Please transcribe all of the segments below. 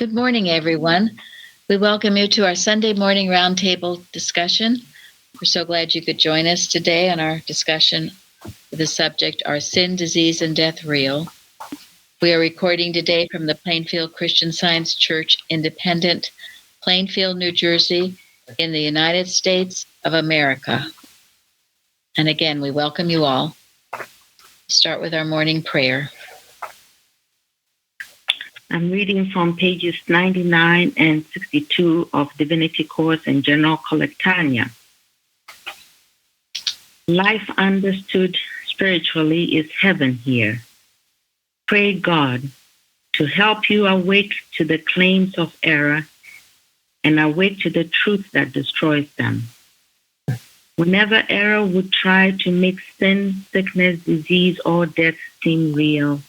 Good morning, everyone. We welcome you to our Sunday morning roundtable discussion. We're so glad you could join us today on our discussion with the subject, Are Sin, Disease, and Death Real? We are recording today from the Plainfield Christian Science Church, Independent, Plainfield, New Jersey, in the United States of America. And again, we welcome you all. Start with our morning prayer. I'm reading from pages 99 and 62 of Divinity Course and General Collectania. Life understood spiritually is heaven here. Pray God to help you awake to the claims of error and awake to the truth that destroys them. Whenever error would try to make sin, sickness, disease, or death seem real,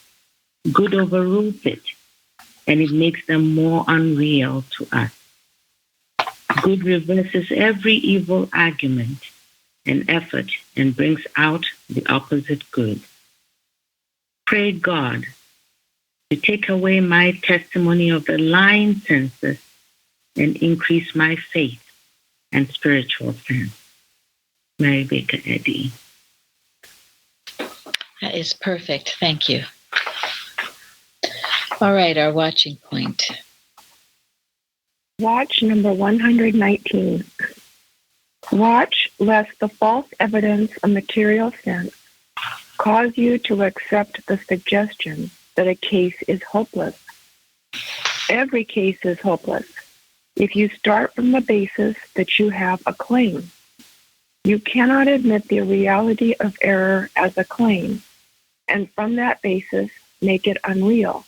good overrules it, and it makes them more unreal to us. Good reverses every evil argument and effort and brings out the opposite good. Pray God to take away my testimony of the lying senses and increase my faith and spiritual sense. Mary Baker Eddy. That is perfect. Thank you. All right, our watching point. Watch number 119. Watch lest the false evidence of material sense cause you to accept the suggestion that a case is hopeless. Every case is hopeless if you start from the basis that you have a claim. You cannot admit the reality of error as a claim, and from that basis make it unreal,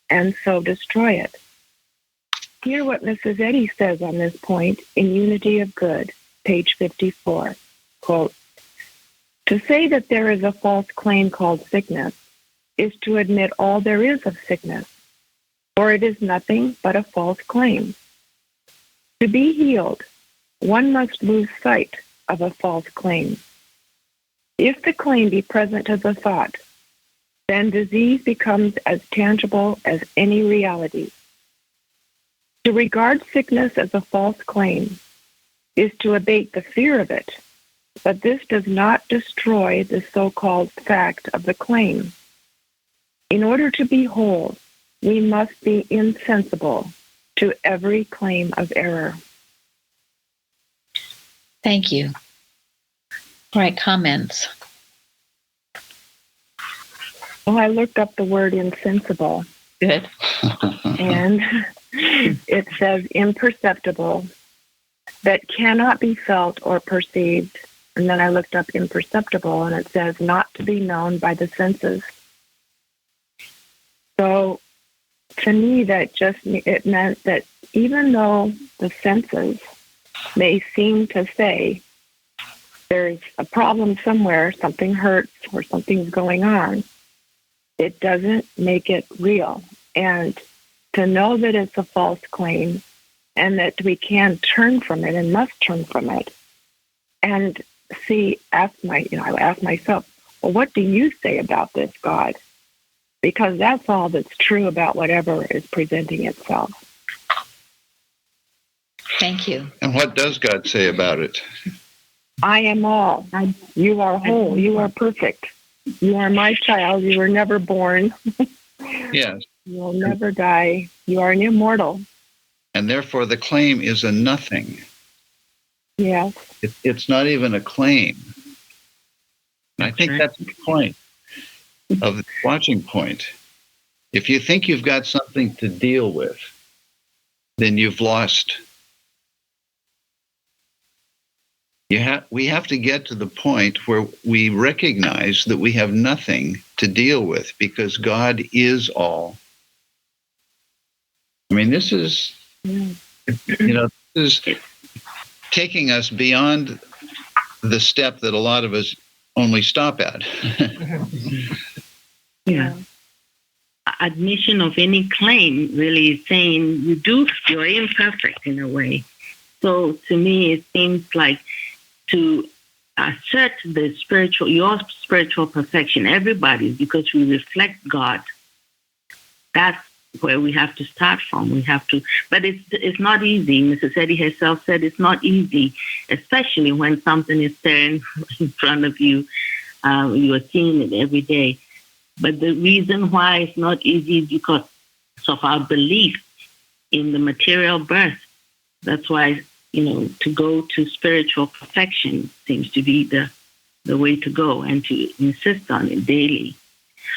and so destroy it. Hear what Mrs. Eddy says on this point in Unity of Good, page 54. Quote, to say that there is a false claim called sickness is to admit all there is of sickness, or it is nothing but a false claim. To be healed, one must lose sight of a false claim. If the claim be present as a thought, then disease becomes as tangible as any reality. To regard sickness as a false claim is to abate the fear of it, but this does not destroy the so-called fact of the claim. In order to be whole, we must be insensible to every claim of error. Thank you. All right, comments. Well, I looked up the word insensible. Good. And it says imperceptible, that cannot be felt or perceived. And then I looked up imperceptible, and it says not to be known by the senses. So to me, it meant that even though the senses may seem to say there's a problem somewhere, something hurts or something's going on, it doesn't make it real. And to know that it's a false claim and that we can turn from it and must turn from it. And I ask myself, well, what do you say about this, God? Because that's all that's true about whatever is presenting itself. Thank you. And what does God say about it? I am all. You are whole. You are perfect. You are my child. You were never born. Yes. You will never die. You are an immortal. And therefore the claim is a nothing. Yes. It's not even a claim. And I think that's the point of the watching point. If you think you've got something to deal with, then you've lost. We have to get to the point where we recognize that we have nothing to deal with because God is all. I mean, this is, this is taking us beyond the step that a lot of us only stop at. Yeah. Admission of any claim really is saying you're imperfect in a way. So to me, it seems like to assert your spiritual perfection, everybody's, because we reflect God. That's where we have to start from. We have to, but it's not easy. Mrs. Eddy herself said it's not easy, especially when something is staring in front of you. You are seeing it every day. But the reason why it's not easy is because of our belief in the material birth. That's why, to go to spiritual perfection seems to be the way to go, and to insist on it daily.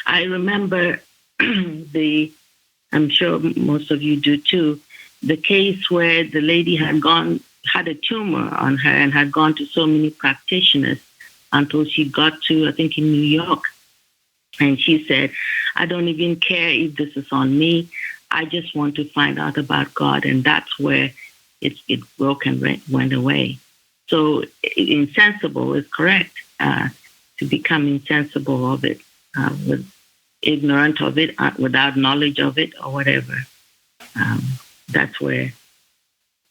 I remember I'm sure most of you do too, the case where the lady had a tumor on her and had gone to so many practitioners until she got to, I think, in New York. And she said, I don't even care if this is on me. I just want to find out about God. And that's where it broke and went away. So insensible is correct, to become insensible of it, ignorant of it, without knowledge of it, or whatever. That's where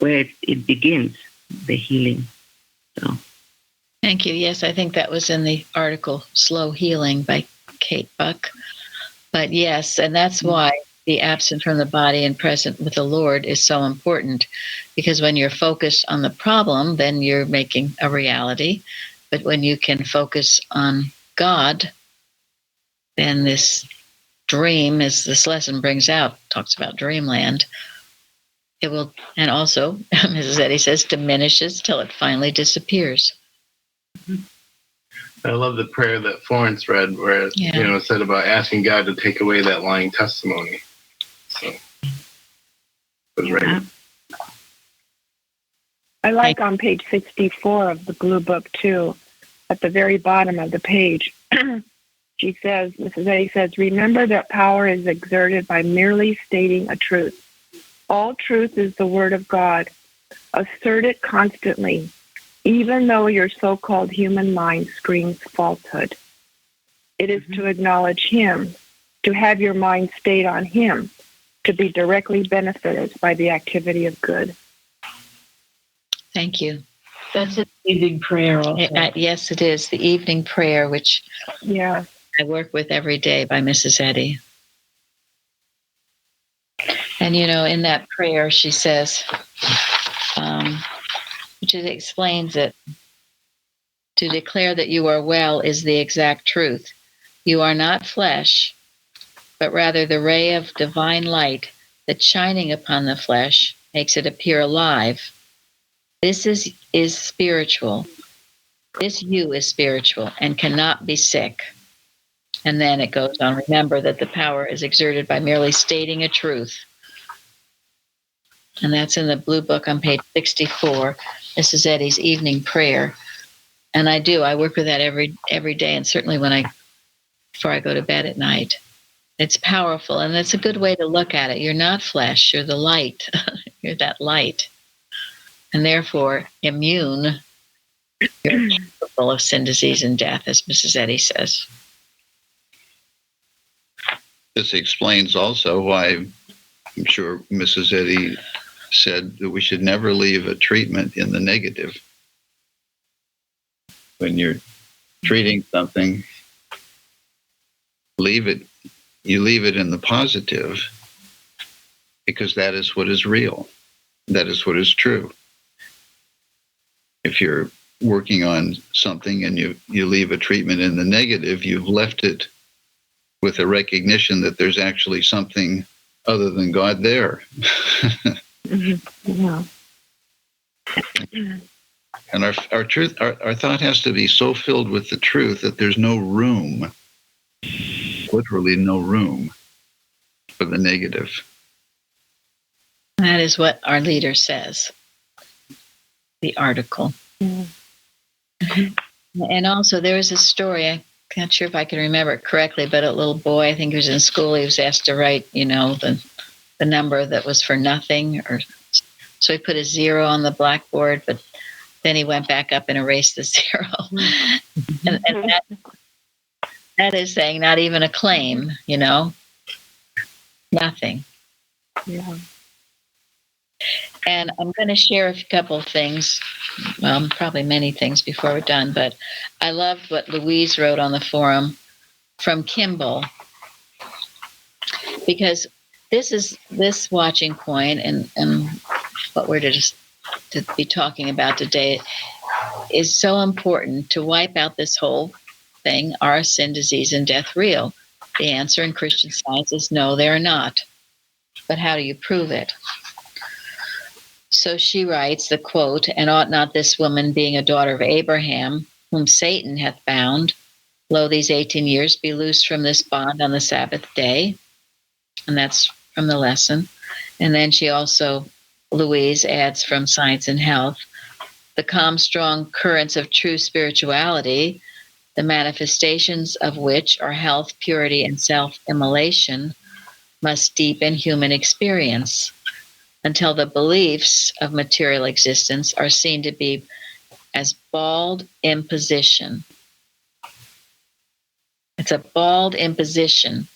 it begins, the healing. So, thank you. Yes, I think that was in the article "Slow Healing" by Kate Buck. But yes, and that's why the absent from the body and present with the Lord is so important, because when you're focused on the problem, then you're making a reality. But when you can focus on God, then this dream, as this lesson brings out, talks about Dreamland, it will, and also, Mrs. Eddy says, diminishes till it finally disappears. I love the prayer that Florence read, where it said about asking God to take away that lying testimony. So it was right. I like on page 64 of the Blue Book too, at the very bottom of the page. She says, Mrs. A says, remember that power is exerted by merely stating a truth. All truth is the word of God. Assert it constantly, even though your so-called human mind screams falsehood. It is to acknowledge Him, to have your mind stayed on Him, to be directly benefited by the activity of good. Thank you. That's an evening prayer also. Yes, it is. The evening prayer, which I work with every day by Mrs. Eddy. And, in that prayer, she says, which it explains that to declare that you are well is the exact truth. You are not flesh, but rather the ray of divine light that shining upon the flesh makes it appear alive. This is spiritual. This you is spiritual and cannot be sick. And then it goes on, remember that the power is exerted by merely stating a truth. And that's in the Blue Book on page 64. Mrs. Eddy's evening prayer. And I work with that every day, and certainly before I go to bed at night. It's powerful, and it's a good way to look at it. You're not flesh, you're the light. You're that light. And therefore immune. You're capable of sin, disease, and death, as Mrs. Eddy says. This explains also why I'm sure Mrs. Eddy said that we should never leave a treatment in the negative. When you're treating something, you leave it in the positive, because that is what is real. That is what is true. If you're working on something and you leave a treatment in the negative, you've left it with a recognition that there's actually something other than God there. Yeah. And our truth, our thought has to be so filled with the truth that there's no room, literally no room, for the negative. That is what our leader says, the article. And also there was a story, I'm not sure if I can remember it correctly, but a little boy, I think he was in school, he was asked to write, the number that was for nothing, so he put a 0 on the blackboard, but then he went back up and erased the 0. And that is saying not even a claim, nothing. Yeah. And I'm going to share a couple of things, probably many things before we're done, but I loved what Louise wrote on the forum from Kimball, because this watching point and what we're to be talking about today is so important to wipe out this whole thing. Are sin, disease, and death real? The answer in Christian Science is no, they're not. But how do you prove it? So she writes the quote, "And ought not this woman, being a daughter of Abraham, whom Satan hath bound, lo, these 18 years, be loosed from this bond on the Sabbath day?" And that's from the lesson. And then she also, Louise adds from Science and Health, "The calm, strong currents of true spirituality, the manifestations of which are health, purity, and self-immolation, must deepen human experience until the beliefs of material existence are seen to be as bald imposition." It's a bald imposition.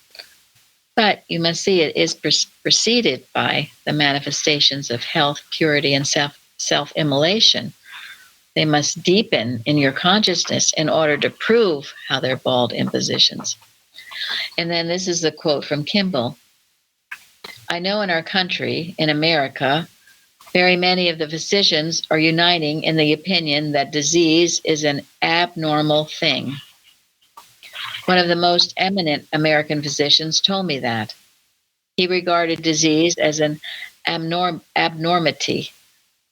But you must see it is preceded by the manifestations of health, purity, and self-immolation. They must deepen in your consciousness in order to prove how they're bald impositions. And then this is the quote from Kimball. "I know in our country, in America, very many of the physicians are uniting in the opinion that disease is an abnormal thing. One of the most eminent American physicians told me that. He regarded disease as an abnormity,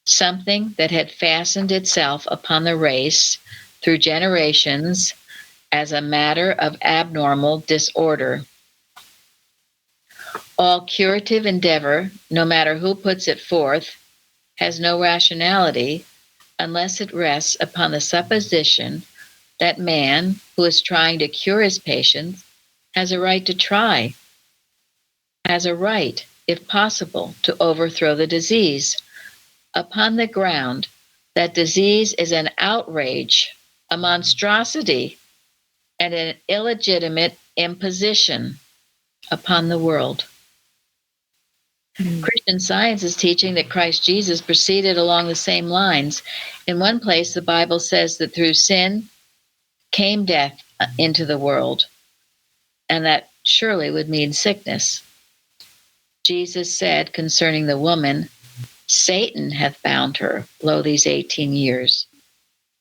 something that had fastened itself upon the race through generations as a matter of abnormal disorder. All curative endeavor, no matter who puts it forth, has no rationality unless it rests upon the supposition that man who is trying to cure his patients has a right to try, has a right, if possible, to overthrow the disease, upon the ground that disease is an outrage, a monstrosity, and an illegitimate imposition upon the world." Christian Science is teaching that Christ Jesus proceeded along the same lines. In one place, the Bible says that through sin came death into the world, and that surely would mean sickness. Jesus said concerning the woman, "Satan hath bound her, lo, these 18 years.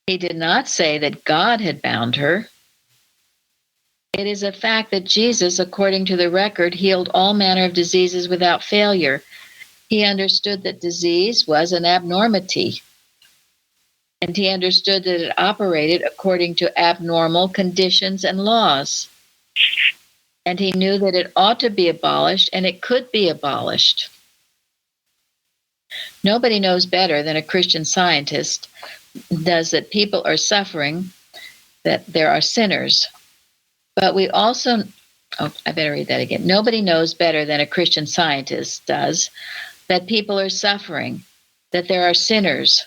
He did not say that God had bound her. It is a fact that Jesus, according to the record, healed all manner of diseases without failure. He understood that disease was an abnormity, and he understood that it operated according to abnormal conditions and laws. And he knew that it ought to be abolished, and it could be abolished. Nobody knows better than a Christian Scientist does that people are suffering, that there are sinners. But we also, I better read that again. Nobody knows better than a Christian Scientist does that people are suffering, that there are sinners.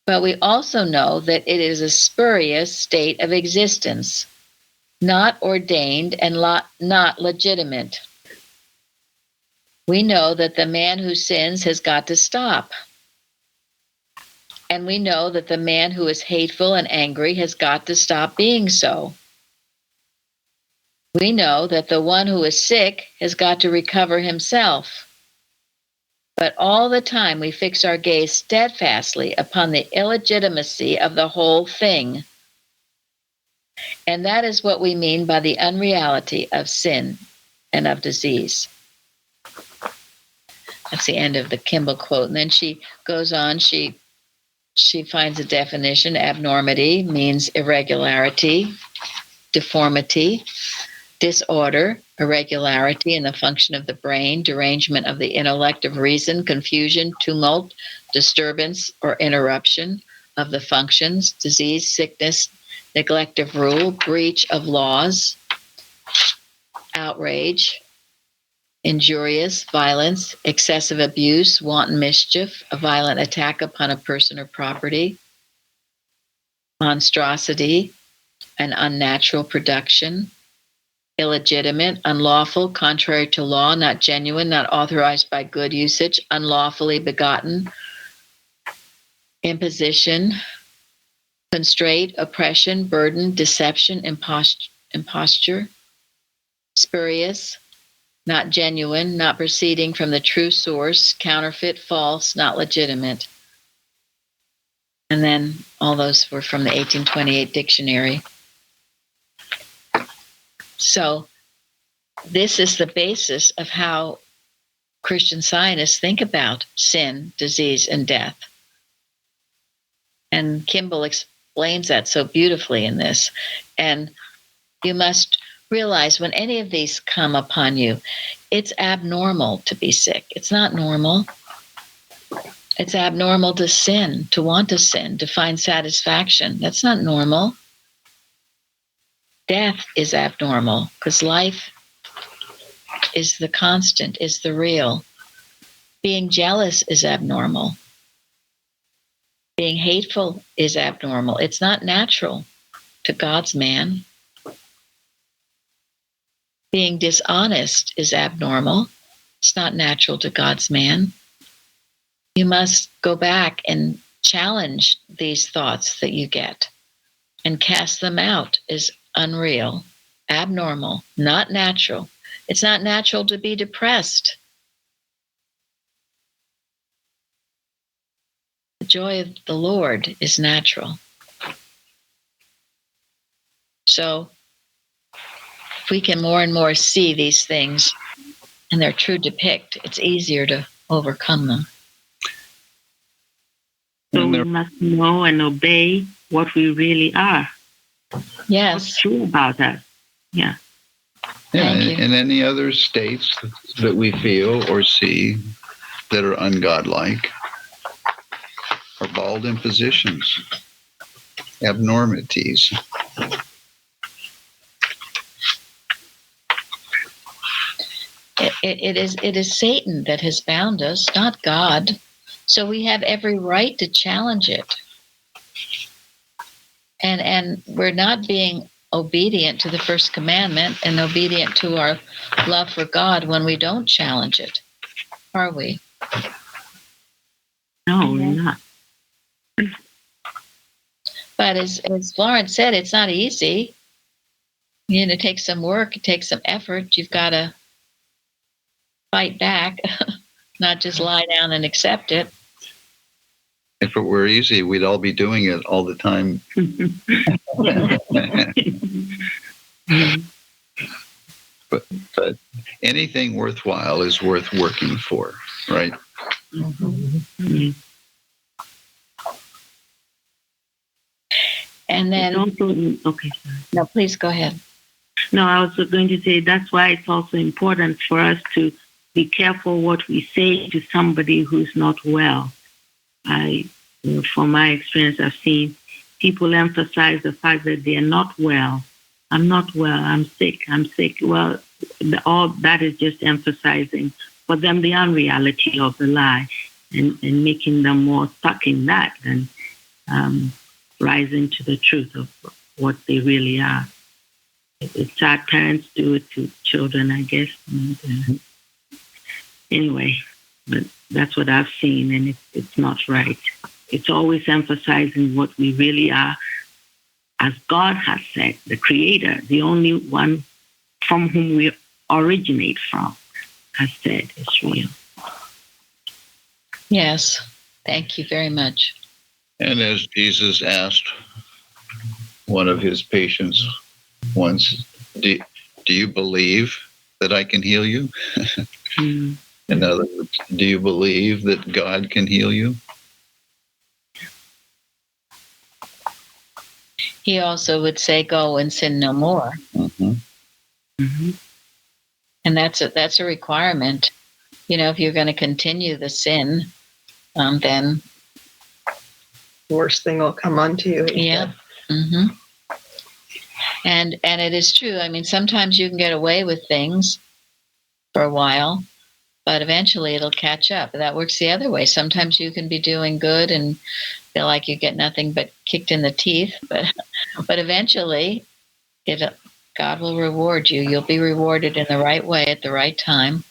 But we also know that it is a spurious state of existence, not ordained and not legitimate. We know that the man who sins has got to stop. And we know that the man who is hateful and angry has got to stop being so. We know that the one who is sick has got to recover himself. But all the time we fix our gaze steadfastly upon the illegitimacy of the whole thing. And that is what we mean by the unreality of sin and of disease. That's the end of the Kimball quote. And then she goes on, she finds a definition. Abnormity means irregularity, deformity, disorder, irregularity in the function of the brain, derangement of the intellect of reason, confusion, tumult, disturbance, or interruption of the functions, disease, sickness, neglect of rule, breach of laws, outrage, injurious, violence, excessive abuse, wanton mischief, a violent attack upon a person or property, monstrosity, an unnatural production, illegitimate, unlawful, contrary to law, not genuine, not authorized by good usage, unlawfully begotten, imposition, constraint, oppression, burden, deception, imposture, spurious, not genuine, not proceeding from the true source, counterfeit, false, not legitimate. And then all those were from the 1828 dictionary. So this is the basis of how Christian Scientists think about sin, disease, and death. And Kimball explains that so beautifully in this. And you must realize when any of these come upon you, it's abnormal to be sick. It's not normal. It's abnormal to sin, to want to sin, to find satisfaction. That's not normal. Death is abnormal because life is the constant, is the real. Being jealous is abnormal. Being hateful is abnormal. It's not natural to God's man. Being dishonest is abnormal. It's not natural to God's man. You must go back and challenge these thoughts that you get and cast them out as unreal, abnormal, not natural. It's not natural to be depressed. The joy of the Lord is natural. So if we can more and more see these things and their true depict, it's easier to overcome them. So we must know and obey what we really are. Yes. What's true about us. Yeah. Yeah, and any other states that we feel or see that are ungodlike are bald impositions, abnormities. It is Satan that has bound us, not God. So we have every right to challenge it. And we're not being obedient to the first commandment and obedient to our love for God when we don't challenge it, are we? No, we're not. But as Florence said, it's not easy. You know, it takes some work, it takes some effort. You've got to fight back, not just lie down and accept it. If it were easy, we'd all be doing it all the time. But anything worthwhile is worth working for, right? Mm-hmm. And then, okay, sorry. No, please go ahead. No, I was going to say that's why it's also important for us to be careful what we say to somebody who's not well. From my experience, I've seen people emphasize the fact that they are not well. I'm not well. I'm sick. Well, all that is just emphasizing for them the unreality of the lie and making them more stuck in that than rising to the truth of what they really are. It's sad parents do it to children, I guess. And, anyway, but that's what I've seen, and it's not right. It's always emphasizing what we really are, as God has said, the Creator, the only one from whom we originate from, has said is real. Yes, thank you very much. And as Jesus asked one of his patients once, do you believe that I can heal you? Mm. In other words, do you believe that God can heal you? He also would say, go and sin no more. Mm-hmm. Mm-hmm. And that's a requirement. You know, if you're going to continue the sin, then the worst thing will come onto you. Yeah. Mm-hmm. And it is true. I mean, sometimes you can get away with things for a while, but eventually it'll catch up. That works the other way. Sometimes you can be doing good and feel like you get nothing but kicked in the teeth, but eventually God will reward you. You'll be rewarded in the right way at the right time.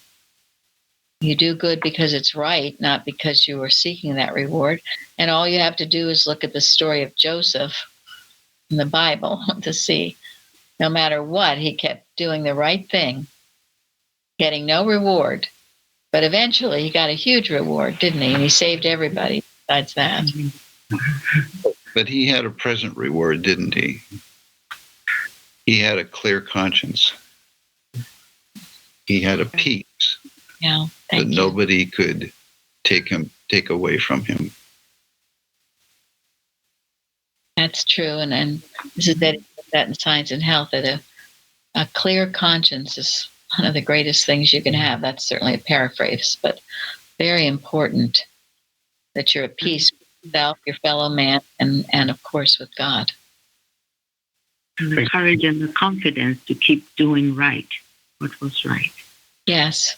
You do good because it's right, not because you were seeking that reward. And all you have to do is look at the story of Joseph in the Bible to see no matter what, he kept doing the right thing. getting no reward. But eventually he got a huge reward, didn't he? And he saved everybody besides that. But he had a present reward, didn't he? He had a clear conscience. He had a peace Yeah, that thank you. nobody could take away from him. That's true. And this is that in Science and Health, that a clear conscience is one of the greatest things you can have. That's certainly a paraphrase, but very important that you're at peace with yourself, your fellow man, and of course with God. And the courage and the confidence to keep doing right, what was right. Yes.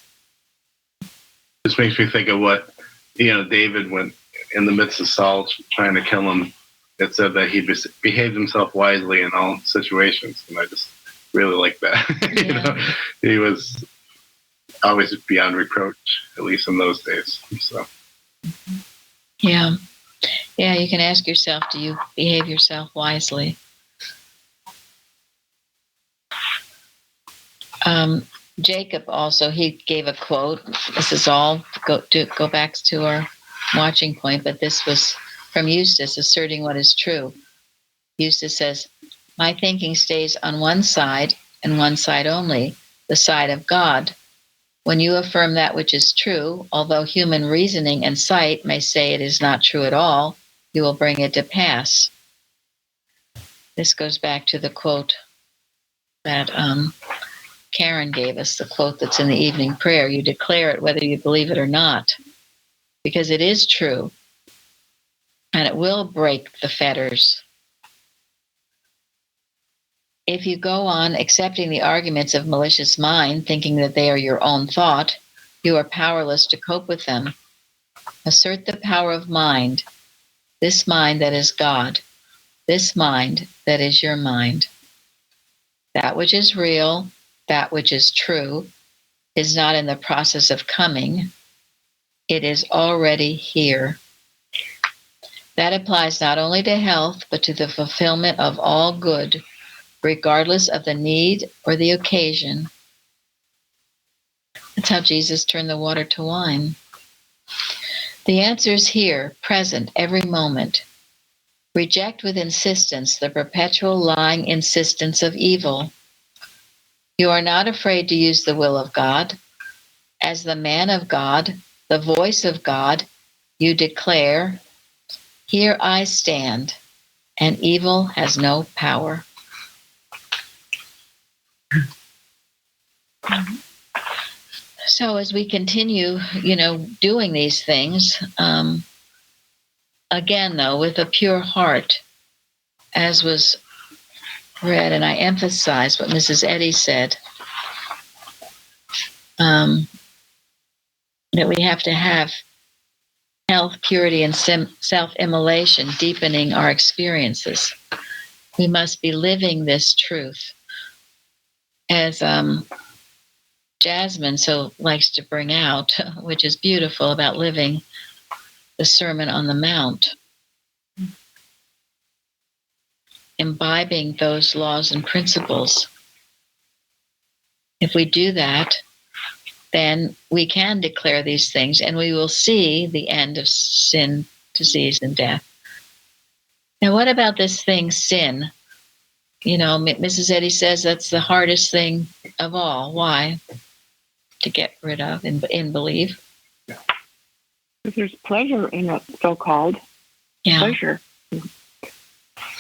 This makes me think of what, David, went in the midst of Saul trying to kill him, it said that he behaved himself wisely in all situations. And I just really like that. Yeah. He was always beyond reproach, at least in those days. So. Yeah. Yeah, you can ask yourself, do you behave yourself wisely? Jacob also, he gave a quote. This is all go back to our watching point, but this was from Eustace, asserting what is true. Eustace says, "My thinking stays on one side and one side only, the side of God. When you affirm that which is true, although human reasoning and sight may say it is not true at all, you will bring it to pass." This goes back to the quote that Karen gave us, the quote that's in the evening prayer. You declare it whether you believe it or not, because it is true, and it will break the fetters. If you go on accepting the arguments of malicious mind, thinking that they are your own thought, you are powerless to cope with them. Assert the power of mind, this mind that is God, this mind that is your mind. That which is real, that which is true, is not in the process of coming. It is already here. That applies not only to health, but to the fulfillment of all good, regardless of the need or the occasion. That's how Jesus turned the water to wine. The answer is here, present, every moment. Reject with insistence the perpetual lying insistence of evil. You are not afraid to use the will of God. As the man of God, the voice of God, you declare, "Here I stand, and evil has no power." So as we continue, doing these things, again, though, with a pure heart, as was read, and I emphasize what Mrs. Eddy said, that we have to have health, purity, and self-immolation deepening our experiences. We must be living this truth. As Jasmine so likes to bring out, which is beautiful about living the Sermon on the Mount, imbibing those laws and principles. If we do that, then we can declare these things and we will see the end of sin, disease, and death. Now, what about this thing, sin? Mrs. Eddy says that's the hardest thing of all. Why? To get rid of and believe. Because there's pleasure in it, so-called pleasure.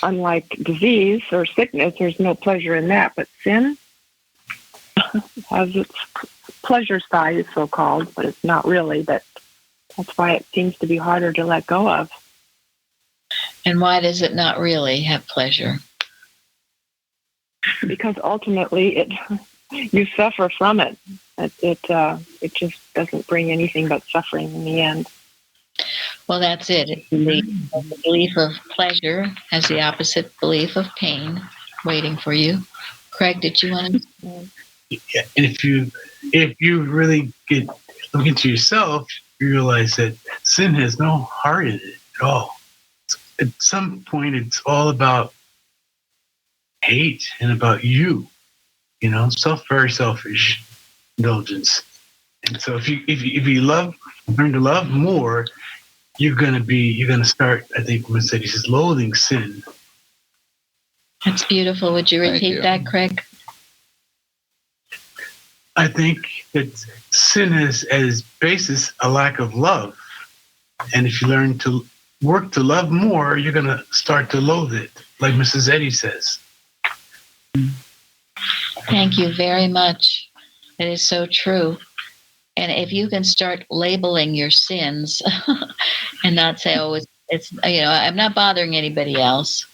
Unlike disease or sickness, there's no pleasure in that, but sin has its pleasure side, so-called, but it's not really. That's why it seems to be harder to let go of. And why does it not really have pleasure? Because ultimately, you suffer from it. It just doesn't bring anything but suffering in the end. Well, that's it. The belief of pleasure has the opposite belief of pain waiting for you. Craig, did you want to? Yeah, and if you really look into yourself, you realize that sin has no heart in it at all. At some point, it's all about hate and about you. Very selfish. indulgence. And so if you learn to love more, you're gonna start, I think when said he says, loathing sin. That's beautiful. Would you repeat that, Craig? I think that sin is as basis a lack of love. And if you learn to work to love more, you're gonna start to loathe it, like Mrs. Eddy says. Thank you very much. It is so true. And if you can start labeling your sins and not say, oh, it's I'm not bothering anybody else,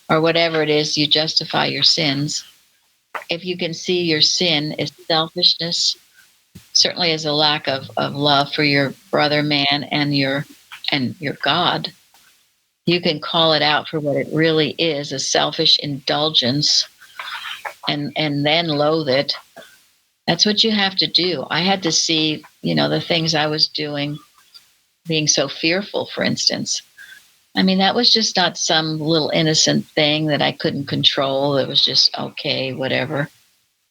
or whatever it is, you justify your sins. If you can see your sin as selfishness, certainly as a lack of love for your brother man and your God, you can call it out for what it really is, a selfish indulgence, and then loathe it. That's what you have to do. I had to see, the things I was doing, being so fearful, for instance. I mean, that was just not some little innocent thing that I couldn't control. It was just, okay, whatever.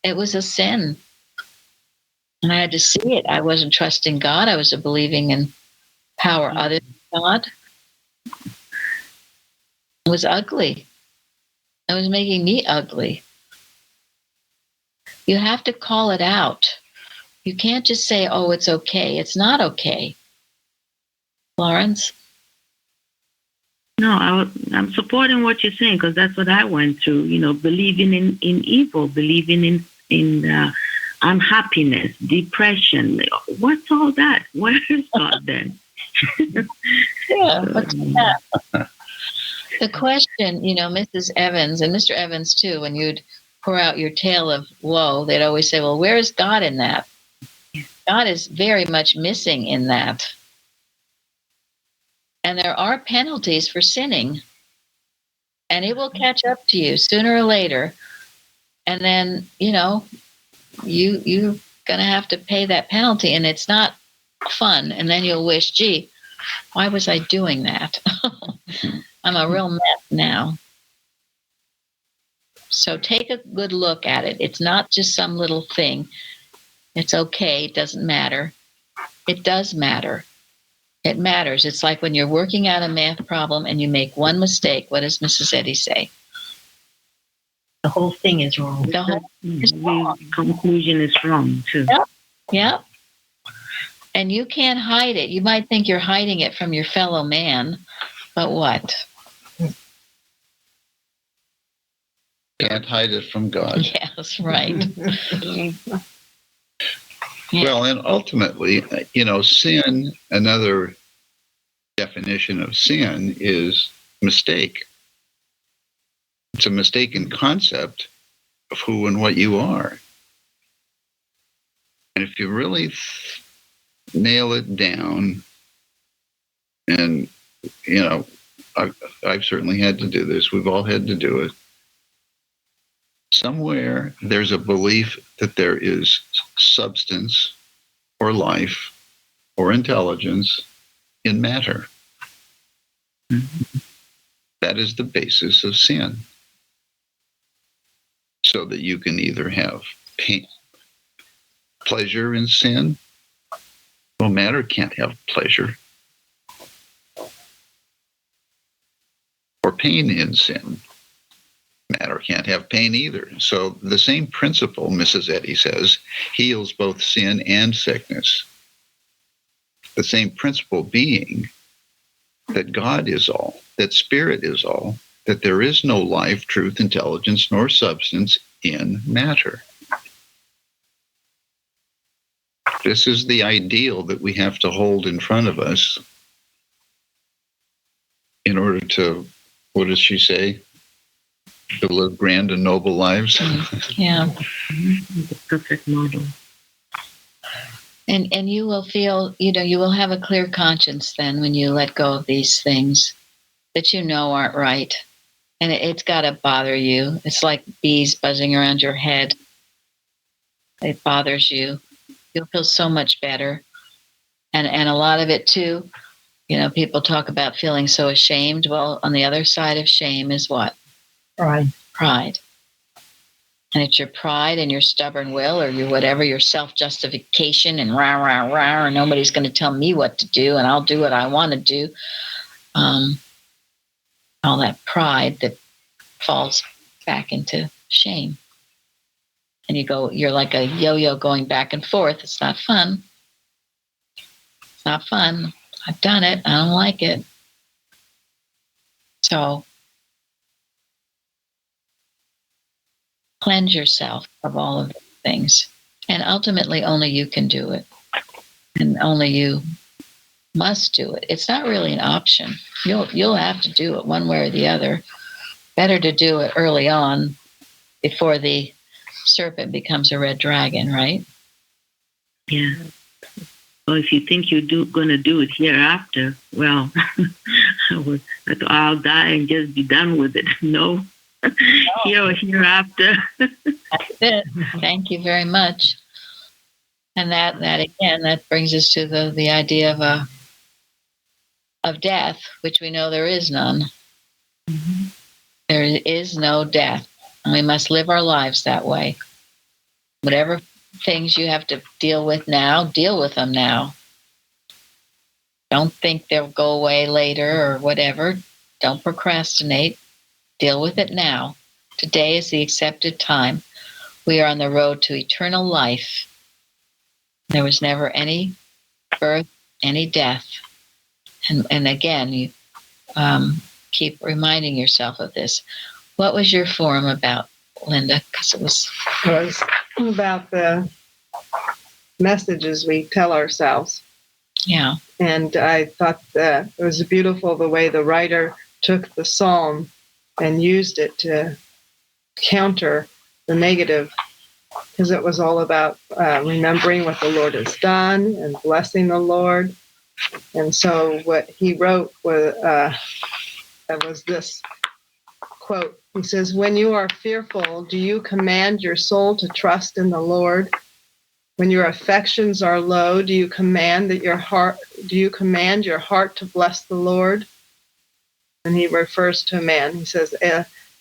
It was a sin. And I had to see it. I wasn't trusting God. I was believing in power other than God. It was ugly. It was making me ugly. You have to call it out. You can't just say, oh, it's okay. It's not okay. Florence? No, I'm supporting what you're saying because that's what I went through. Believing in evil, believing in unhappiness, depression. What's all that? Where is God then? Yeah, what's that? The question, Mrs. Evans and Mr. Evans too, when you'd pour out your tale of woe, they'd always say, well, where is God in that? God is very much missing in that. And there are penalties for sinning. And it will catch up to you sooner or later. And then, you're going to have to pay that penalty. And it's not fun. And then you'll wish, gee, why was I doing that? I'm a real mess now. So take a good look at it. It's not just some little thing. It's okay. It doesn't matter. It does matter. It matters. It's like when you're working out a math problem and you make one mistake. What does Mrs. Eddy say? The whole thing is wrong. The whole The conclusion is wrong, too. Yep. And you can't hide it. You might think you're hiding it from your fellow man, but what? Can't hide it from God. Yes, right. Well, and ultimately, sin, another definition of sin is mistake. It's a mistaken concept of who and what you are. And if you really nail it down, and, I've certainly had to do this, we've all had to do it, somewhere there's a belief that there is substance or life or intelligence in matter. Mm-hmm. That is the basis of sin. So that you can either have pleasure in sin. Well, matter can't have pleasure. Or pain in sin. Matter can't have pain either. So the same principle, Mrs. Eddy says, heals both sin and sickness. The same principle being that God is all, that spirit is all, that there is no life, truth, intelligence, nor substance in matter. This is the ideal that we have to hold in front of us in order to, what does she say? To live grand and noble lives. Yeah. The perfect model. And you will feel, you will have a clear conscience then when you let go of these things that aren't right. And it's got to bother you. It's like bees buzzing around your head. It bothers you. You'll feel so much better. And a lot of it too, people talk about feeling so ashamed. Well, on the other side of shame is what? Pride. Pride. And it's your pride and your stubborn will, or your whatever, your self-justification and rah, rah, rah, and nobody's going to tell me what to do, and I'll do what I want to do. All that pride that falls back into shame. And you're like a yo-yo going back and forth. It's not fun. It's not fun. I've done it. I don't like it. So cleanse yourself of all of these things. And ultimately, only you can do it. And only you must do it. It's not really an option. You'll have to do it one way or the other. Better to do it early on before the serpent becomes a red dragon, right? Yeah. Or if you think you're going to do it hereafter, well, I'll die and just be done with it. No. Here or hereafter. That's it. Thank you very much. And that again, that brings us to the idea of death, which we know there is none. Mm-hmm. There is no death. And we must live our lives that way. Whatever things you have to deal with now, deal with them now. Don't think they'll go away later or whatever. Don't procrastinate. Deal with it now. Today is the accepted time. We are on the road to eternal life. There was never any birth, any death. And again, you keep reminding yourself of this. What was your forum about, Linda? Because it was about the messages we tell ourselves. Yeah. And I thought that it was beautiful the way the writer took the psalm and used it to counter the negative, because it was all about remembering what the Lord has done and blessing the Lord. And so what he wrote was this quote. He says, "When you are fearful, do you command your soul to trust in the Lord? When your affections are low, do you command your heart to bless the Lord?" And he refers to a man. He says,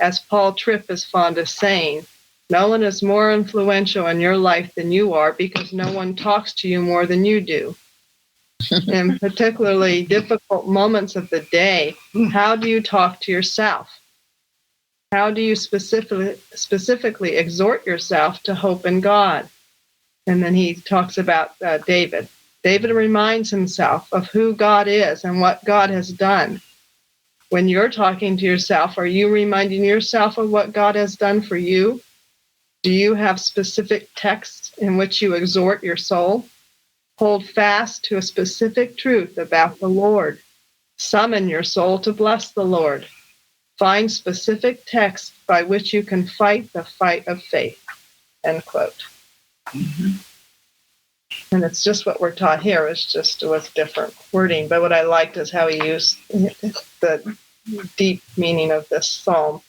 as Paul Tripp is fond of saying, no one is more influential in your life than you are, because no one talks to you more than you do. In particularly difficult moments of the day, how do you talk to yourself? How do you specifically exhort yourself to hope in God? And then he talks about David. David reminds himself of who God is and what God has done. When you're talking to yourself, are you reminding yourself of what God has done for you? Do you have specific texts in which you exhort your soul? Hold fast to a specific truth about the Lord. Summon your soul to bless the Lord. Find specific texts by which you can fight the fight of faith. End quote. Mm-hmm. And it's just what we're taught here. It's just with different wording. But what I liked is how he used the deep meaning of this psalm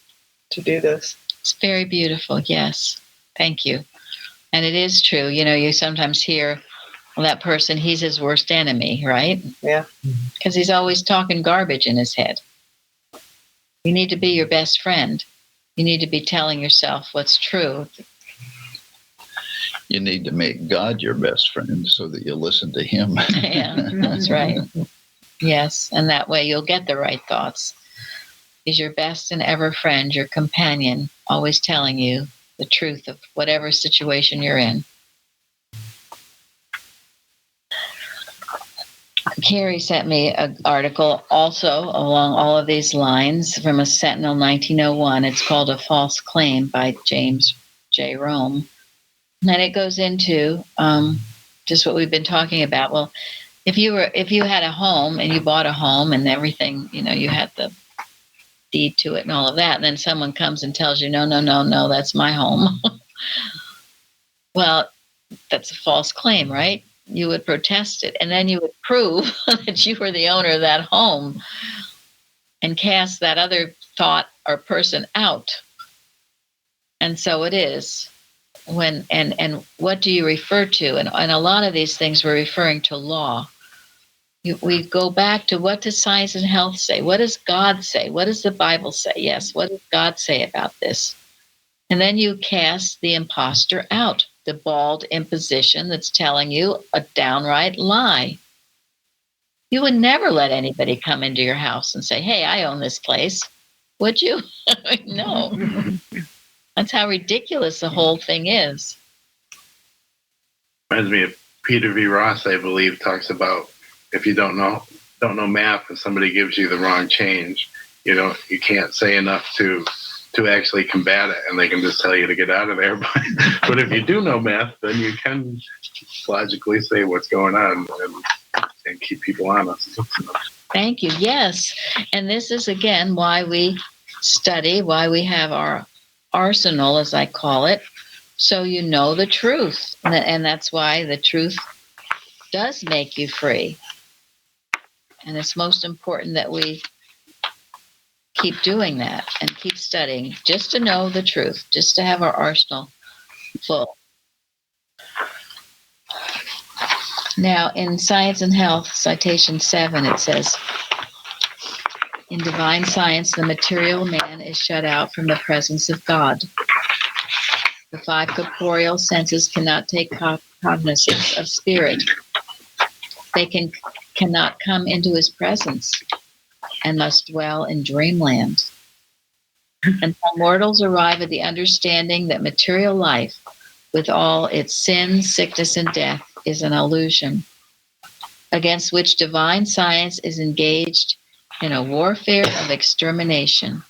to do this. It's very beautiful. Yes. Thank you. And it is true. You sometimes hear, well, that person, he's his worst enemy, right? Yeah. Because he's always talking garbage in his head. You need to be your best friend. You need to be telling yourself what's true. You need to make God your best friend so that you'll listen to him. Yeah, that's right. Yes, and that way you'll get the right thoughts. He's your best and ever friend, your companion, always telling you the truth of whatever situation you're in. Carrie sent me an article also along all of these lines from a Sentinel 1901. It's called A False Claim by James J. Rome. And it goes into just what we've been talking about. Well, if you had a home and you bought a home and everything, you had the deed to it and all of that, and then someone comes and tells you, no, that's my home. Well, that's a false claim, right? You would protest it, and then you would prove that you were the owner of that home and cast that other thought or person out. And so it is. And what do you refer to? And a lot of these things we're referring to law. We go back to, what does science and health say? What does God say? What does the Bible say? Yes, what does God say about this? And then you cast the imposter out, the bald imposition that's telling you a downright lie. You would never let anybody come into your house and say, hey, I own this place. Would you? No. That's how ridiculous the whole thing is. Reminds me of Peter V. Ross, I believe, talks about if you don't know math and somebody gives you the wrong change, you can't say enough to actually combat it, and they can just tell you to get out of there. But if you do know math, then you can logically say what's going on and keep people honest. Thank you. Yes. And this is, again, why we study, why we have our arsenal, as I call it, so you know the truth. And that's why the truth does make you free. And it's most important that we keep doing that and keep studying just to know the truth, just to have our arsenal full. Now, in Science and Health, citation 7, it says, in divine science, the material man is shut out from the presence of God. The 5 corporeal senses cannot take cognizance of spirit. They cannot come into his presence and must dwell in dreamland. Until mortals arrive at the understanding that material life, with all its sins, sickness, and death, is an illusion, against which divine science is engaged in a warfare of extermination.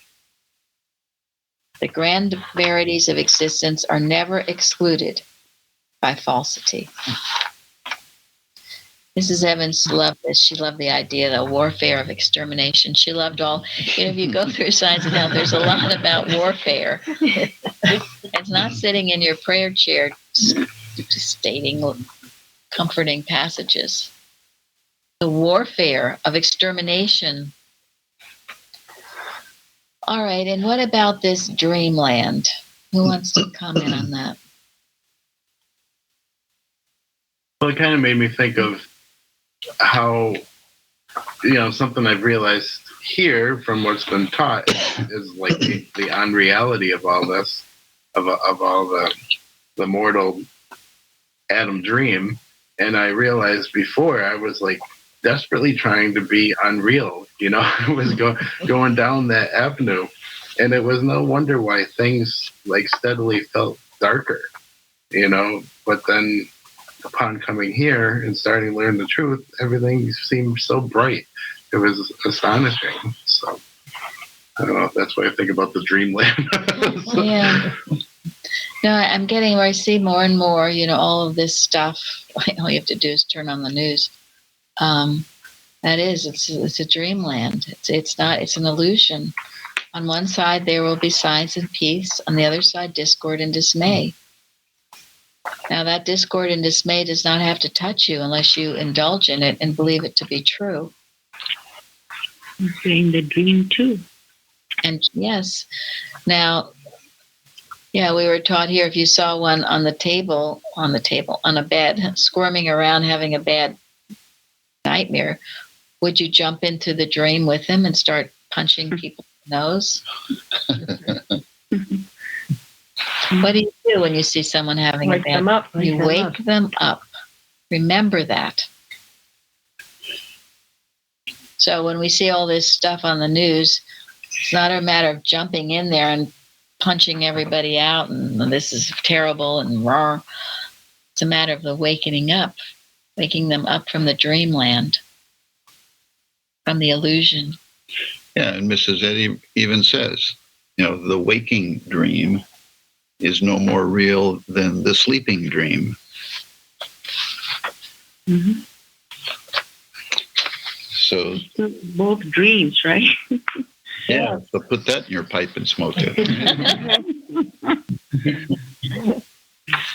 The grand verities of existence are never excluded by falsity. Mrs. Evans loved this. She loved the idea of the warfare of extermination. She loved all, if you go through Science and Health, there's a lot about warfare. It's not sitting in your prayer chair just stating comforting passages. The warfare of extermination. All right, and what about this dreamland? Who wants to comment on that? Well, it kind of made me think of how, something I've realized here from what's been taught is like the unreality of all this, of all the mortal Adam dream. And I realized before I was like desperately trying to be unreal, I was going down that avenue, and it was no wonder why things like steadily felt darker, but then upon coming here and starting to learn the truth, everything seemed so bright. It was astonishing. So I don't know. That's why I think about the Dreamland. Yeah. No, I'm getting where I see more and more, all of this stuff. All you have to do is turn on the news. It's a dreamland. It's not, it's an illusion. On one side, there will be science and peace. On the other side, discord and dismay. Now, that discord and dismay does not have to touch you unless you indulge in it and believe it to be true. In the dream, too. And yes. Now, yeah, we were taught here, if you saw one on a bed, squirming around having a bad nightmare, would you jump into the dream with him and start punching people in the nose? What do you do when you see someone having a bad? You wake them up. Remember that. So when we see all this stuff on the news, it's not a matter of jumping in there and punching everybody out and this is terrible and raw. It's a matter of the waking them up from the dreamland, from the illusion. Yeah, and Mrs. Eddy even says, the waking dream is no more real than the sleeping dream. Mm-hmm. So both dreams, right? Yeah, so put that in your pipe and smoke it.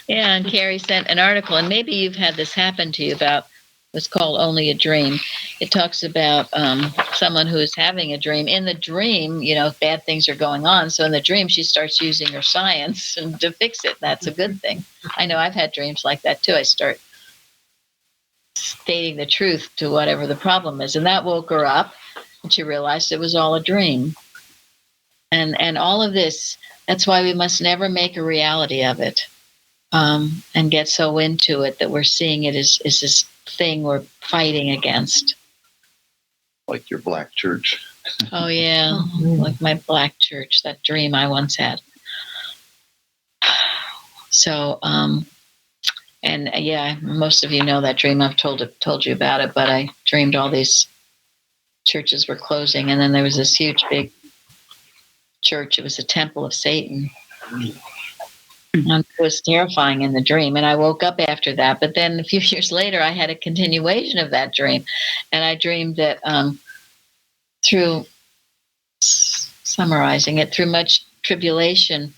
Yeah, and Carrie sent an article, and maybe you've had this happen to you about what's called Only a Dream. It talks about someone who is having a dream. In the dream, bad things are going on. So in the dream, she starts using her science to fix it. That's a good thing. I know I've had dreams like that too. I start stating the truth to whatever the problem is. And that woke her up, and she realized it was all a dream. And all of this, That's why we must never make a reality of it, and get so into it that we're seeing it as this thing we're fighting against. Like your black church. Oh, yeah, like my black church, that dream I once had. So, and yeah, most of you know that dream. I've told you about it, but I dreamed all these churches were closing, and then there was this huge, big church. It was a temple of Satan. And it was terrifying in the dream, and I woke up after that. But then a few years later, I had a continuation of that dream, and I dreamed that through summarizing it, through much tribulation,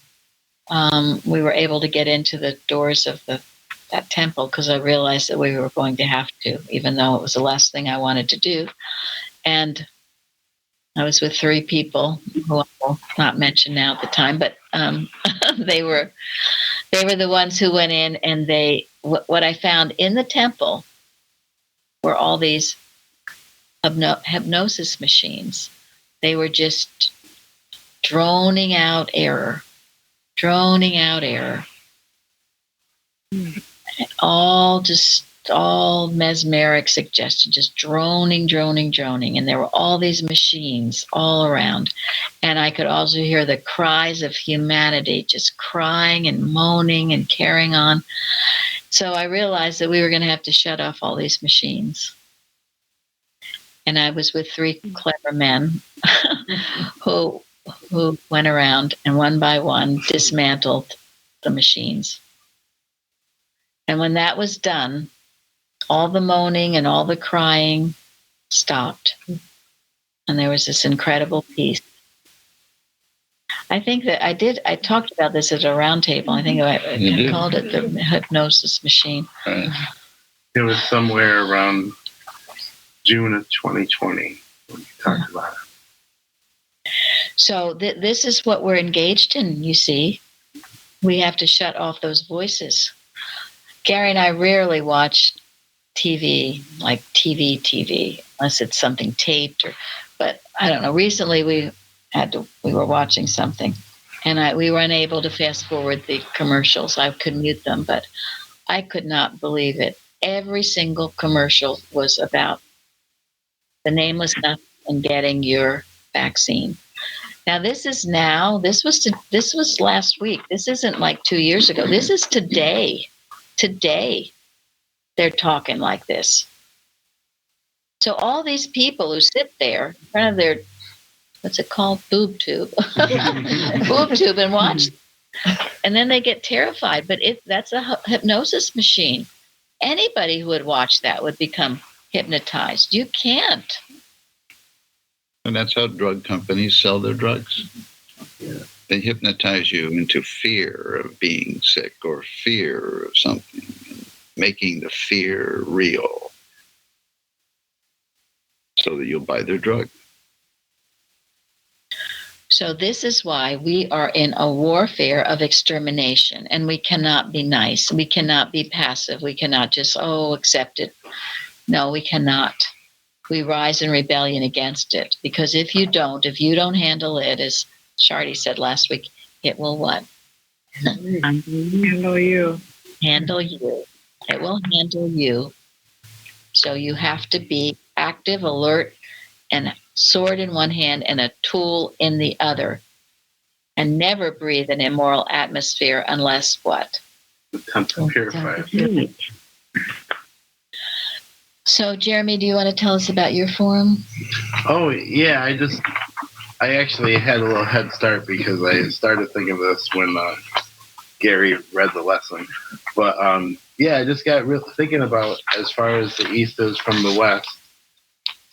we were able to get into the doors of that temple, because I realized that we were going to have to, even though it was the last thing I wanted to do. And I was with 3 people who I will not mention now at the time, but they were the ones who went in, and what I found in the temple were all these hypnosis machines. They were just droning out error. All mesmeric suggestion, just droning. And there were all these machines all around. And I could also hear the cries of humanity, just crying and moaning and carrying on. So I realized that we were going to have to shut off all these machines. And I was with 3 clever men who went around and one by one dismantled the machines. And when that was done, all the moaning and all the crying stopped. And there was this incredible peace. I think that I talked about this at a roundtable. I think I called it the hypnosis machine. Right. It was somewhere around June of 2020 when we talked about it. So this is what we're engaged in, you see. We have to shut off those voices. Gary and I rarely watch TV, like TV, unless it's something taped. But I don't know. Recently, we were watching something, and we were unable to fast forward the commercials. I could mute them, but I could not believe it. Every single commercial was about the namelessness and getting your vaccine. Now, this was last week. This isn't like 2 years ago. This is today. Today, they're talking like this. So all these people who sit there in front of their, what's it called? Boob tube. Boob tube, and watch. And then they get terrified. But that's a hypnosis machine. Anybody who would watch that would become hypnotized. You can't. And that's how drug companies sell their drugs. Yeah. They hypnotize you into fear of being sick or fear of something, and making the fear real so that you'll buy their drug. So this is why we are in a warfare of extermination, and we cannot be nice. We cannot be passive. We cannot just, accept it. No, we cannot. We rise in rebellion against it, because if you don't handle it, as Shardy said last week, it will what? Handle you. Handle you. It will handle you. So you have to be active, alert, and a sword in one hand and a tool in the other. And never breathe an immoral atmosphere unless what? The temple purified. So, Jeremy, do you want to tell us about your forum? Oh, yeah. I actually had a little head start because I started thinking of this when Gary read the lesson. But, I just got thinking about, as far as the East is from the West,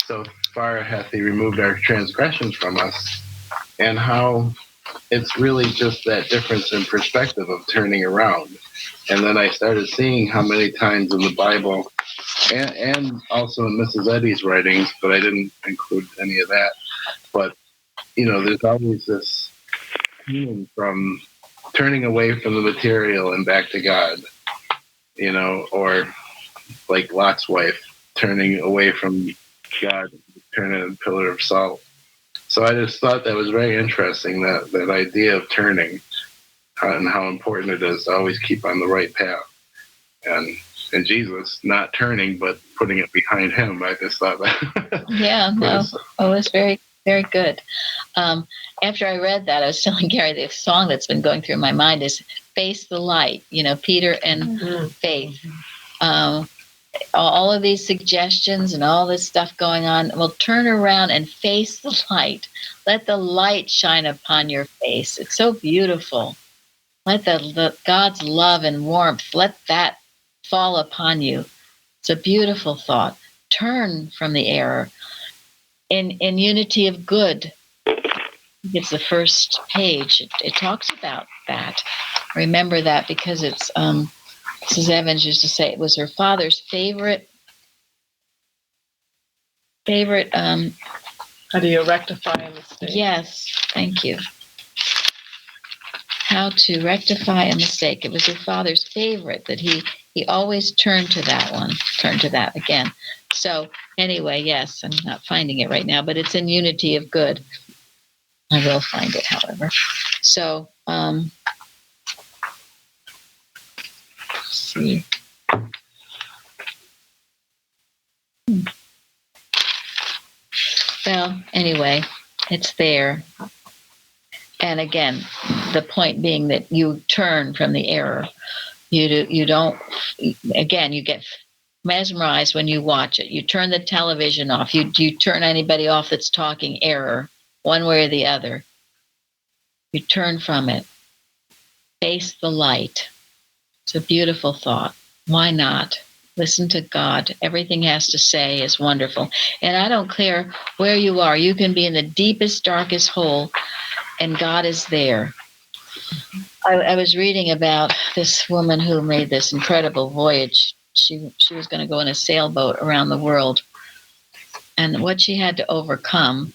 so far hath he removed our transgressions from us, and how it's really just that difference in perspective of turning around. And then I started seeing how many times in the Bible, and also in Mrs. Eddy's writings, but I didn't include any of that. But, there's always this from turning away from the material and back to God, or like Lot's wife, turning away from God, turning a pillar of salt. So I just thought that was very interesting, that idea of turning. and how important it is to always keep on the right path. And Jesus not turning, but putting it behind him. I just thought that. Yeah, no. Oh, it's very, very good. After I read that, I was telling Gary the song that's been going through my mind is Face the Light, Peter and Faith. All of these suggestions and all this stuff going on, well, turn around and face the light. Let the light shine upon your face. It's so beautiful. Let the God's love and warmth, let that fall upon you. It's a beautiful thought. Turn from the error. In unity of good, it's the first page. It talks about that. Remember that because it's Mrs. Evans used to say it was her father's favorite. How do you rectify a mistake? Yes, thank you. How to rectify a mistake. It was her father's favorite that he always turned to that again. So anyway, yes, I'm not finding it right now, but it's in unity of good. I will find it, however. So, let's see. Well, anyway, it's there. And again, the point being that you turn from the error. You don't, again, you get mesmerized when you watch it. You turn the television off. You turn anybody off that's talking error, one way or the other. You turn from it. Face the light. It's a beautiful thought. Why not? Listen to God. Everything He has to say is wonderful. And I don't care where you are. You can be in the deepest, darkest hole, and God is there. I was reading about this woman who made this incredible voyage. She was going to go in a sailboat around the world. And what she had to overcome,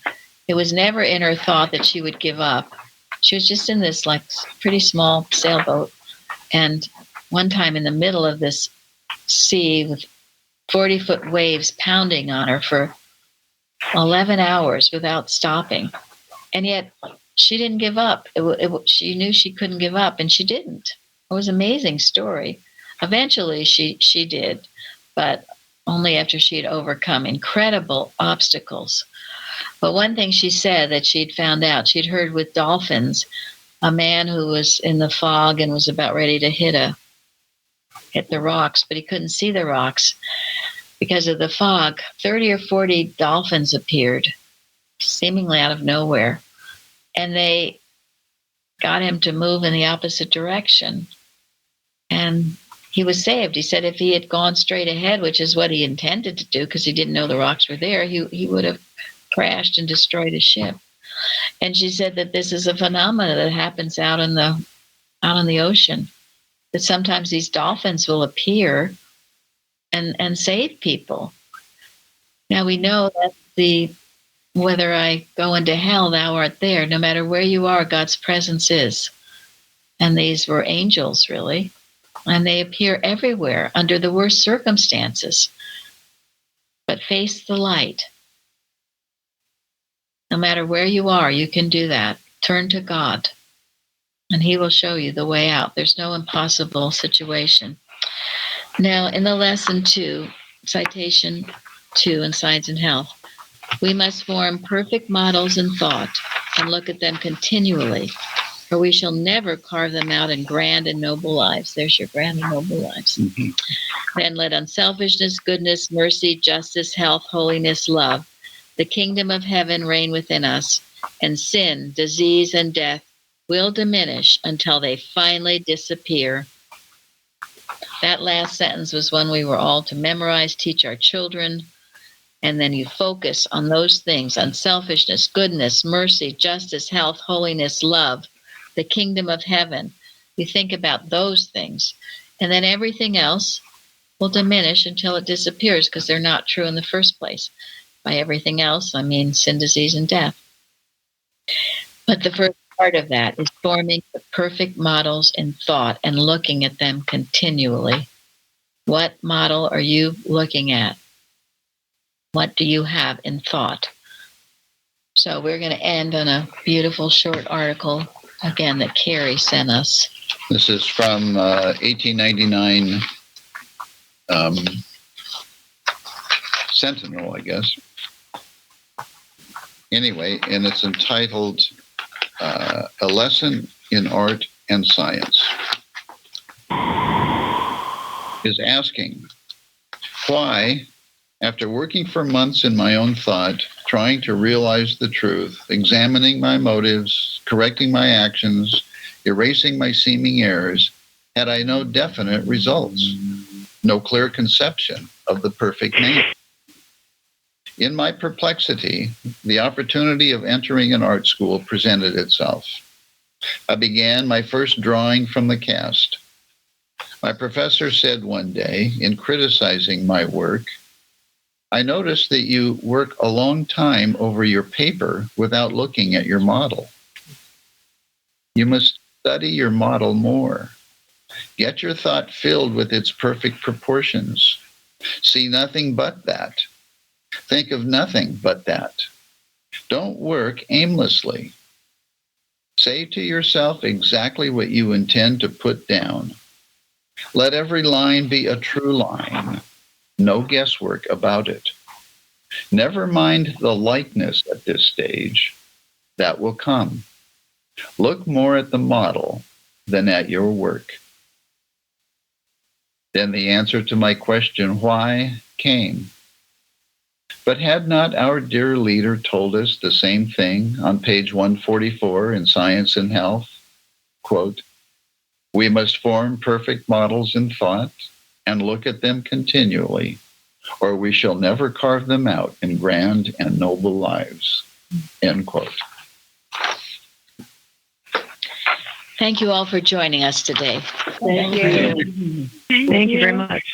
it was never in her thought that she would give up. She was just in this pretty small sailboat. And one time in the middle of this sea with 40-foot waves pounding on her for 11 hours without stopping. And yet she didn't give up. She knew she couldn't give up, and she didn't. It was an amazing story. Eventually she did, but only after she had overcome incredible obstacles. But one thing she said that she'd found out, she'd heard with dolphins, a man who was in the fog and was about ready to hit the rocks, but he couldn't see the rocks because of the fog. 30 or 40 dolphins appeared, seemingly out of nowhere, and they got him to move in the opposite direction. And he was saved. He said if he had gone straight ahead, which is what he intended to do because he didn't know the rocks were there, he would have crashed and destroyed his ship. And she said that this is a phenomenon that happens out in the ocean, that sometimes these dolphins will appear and save people. Now we know that whether I go into hell, thou art there. No matter where you are, God's presence is. And these were angels, really. And they appear everywhere under the worst circumstances. But face the light. No matter where you are, you can do that. Turn to God, and He will show you the way out. There's no impossible situation. Now, in the lesson 2, citation 2 in Science and Health, we must form perfect models in thought and look at them continually, for we shall never carve them out in grand and noble lives. There's your grand and noble lives. Mm-hmm. Then let unselfishness, goodness, mercy, justice, health, holiness, love, the kingdom of heaven reign within us, and sin, disease, and death will diminish until they finally disappear. That last sentence was one we were all to memorize, teach our children, and then you focus on those things: unselfishness, goodness, mercy, justice, health, holiness, love, the kingdom of heaven. You think about those things, and then everything else will diminish until it disappears because they're not true in the first place. By everything else, I mean sin, disease, and death. But the first part of that is forming the perfect models in thought and looking at them continually. What model are you looking at? What do you have in thought? So we're going to end on a beautiful short article again that Carrie sent us. This is from 1899 Sentinel, I guess. Anyway, and it's entitled A Lesson in Art and Science. Is asking, why, after working for months in my own thought, trying to realize the truth, examining my motives, correcting my actions, erasing my seeming errors, had I no definite results, no clear conception of the perfect man? In my perplexity, the opportunity of entering an art school presented itself. I began my first drawing from the cast. My professor said one day, in criticizing my work, I noticed that you work a long time over your paper without looking at your model. You must study your model more. Get your thought filled with its perfect proportions. See nothing but that. Think of nothing but that. Don't work aimlessly. Say to yourself exactly what you intend to put down. Let every line be a true line. No guesswork about it. Never mind the likeness at this stage. That will come. Look more at the model than at your work. Then the answer to my question, why, came. But had not our dear leader told us the same thing on page 144 in Science and Health? Quote, we must form perfect models in thought and look at them continually, or we shall never carve them out in grand and noble lives. End quote. Thank you all for joining us today. Thank you very much.